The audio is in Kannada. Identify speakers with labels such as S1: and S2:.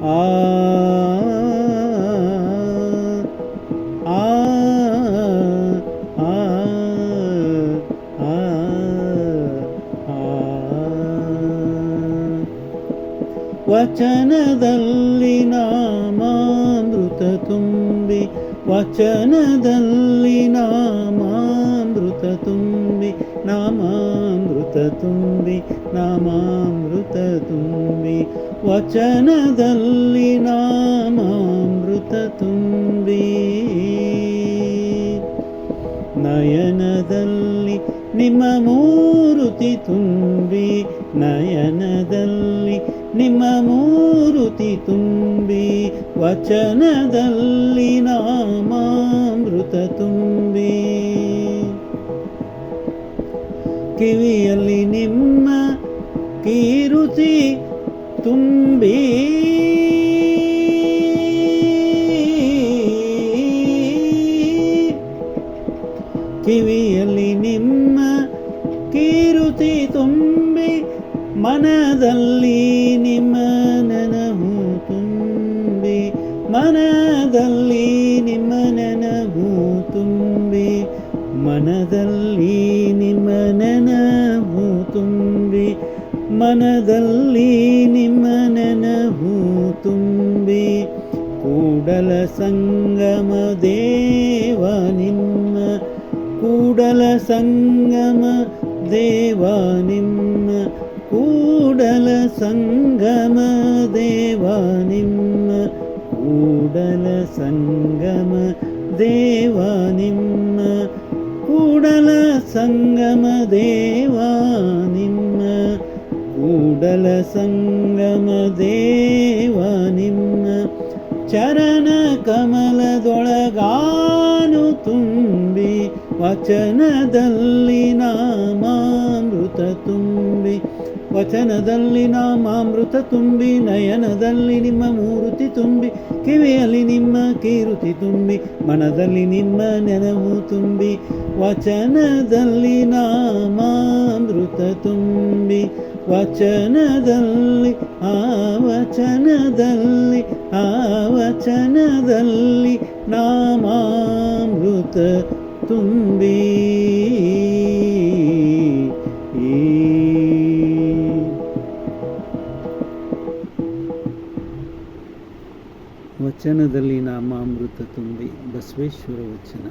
S1: ಆ ಆ ಆ ಆ ವಚನದಲ್ಲಿ ನಾಮಾಮೃತ ತುಂಬಿ, ವಚನದಲ್ಲಿ ನಾಮಾಮೃತ ತುಂಬಿ, ನಾಮಾಮೃತ ತುಂಬಿ, ನಾಮಾಮೃತ ತುಂಬಿ, ವಚನದಲ್ಲಿ ನಾಮಾಮೃತ ತುಂಬಿ, ನಯನದಲ್ಲಿ ನಿಮ್ಮ ಮೂರುತಿ ತುಂಬಿ, ನಯನದಲ್ಲಿ ನಿಮ್ಮ ಮೂರುತಿ ತುಂಬಿ, ವಚನದಲ್ಲಿ ನಾಮಾಮೃತ ತುಂಬಿ, ಕಿವಿಯಲ್ಲಿ ನಿಮ್ಮ ಕೀರುತಿ ತುಂಬಿ, ಕಿವಿಯಲ್ಲಿ ನಿಮ್ಮ ಕೀರುತಿ ತುಂಬಿ, ಮನದಲ್ಲಿ ನಿಮ್ಮ ನೆನಹು ತುಂಬಿ, ಮನದಲ್ಲಿ ನಿಮ್ಮ ನೆನಹು ತುಂಬಿ, ಮನದಲ್ಲಿ ನಿಮ್ಮ ನೆನಹು ತುಂಬಿ, ಮನದಲ್ಲಿ ನಿಮ್ಮ ನೆನಹು ತುಂಬಿ, ಕೂಡಲ ಸಂಗಮ ದೇವ ನಿಮ್ಮ, ಕೂಡಲ ಸಂಗಮ ದೇವ ನಿಮ್ಮ, ಕೂಡಲ ಸಂಗಮ ದೇವ ನಿಮ್ಮ, ಕೂಡಲ ಸಂಗಮ ದೇವ ನಿಮ್ಮ, ಕೂಡಲ ಸಂಗಮ ದೇವ ನಿಮ್ಮ, ಕೂಡಲ ಸಂಗಮ ದೇವ ನಿಮ್ಮ, ಚರಣ ಕಮಲದೊಳಗಾನು ತುಂಬಿ, ವಚನದಲ್ಲಿ ನಾಮಾಮೃತ ತುಂಬಿ, ವಚನದಲ್ಲಿ ನಾಮಾಮೃತ ತುಂಬಿ, ನಯನದಲ್ಲಿ ನಿಮ್ಮ ಮೂರುತಿ ತುಂಬಿ, ಕಿವಿಯಲ್ಲಿ ನಿಮ್ಮ ಕೀರುತಿ ತುಂಬಿ, ಮನದಲ್ಲಿ ನಿಮ್ಮ ನೆನಹು ತುಂಬಿ, ವಚನದಲ್ಲಿ ನಾಮಾಮೃತ ತುಂಬಿ, ವಚನದಲ್ಲಿ ಆ ವಚನದಲ್ಲಿ ಆ ವಚನದಲ್ಲಿ ನಾಮಾಮೃತ ತುಂಬಿ. ವಚನದಲ್ಲಿ ನಾಮಾಮೃತ ತುಂಬಿ, ಬಸವೇಶ್ವರ ವಚನ.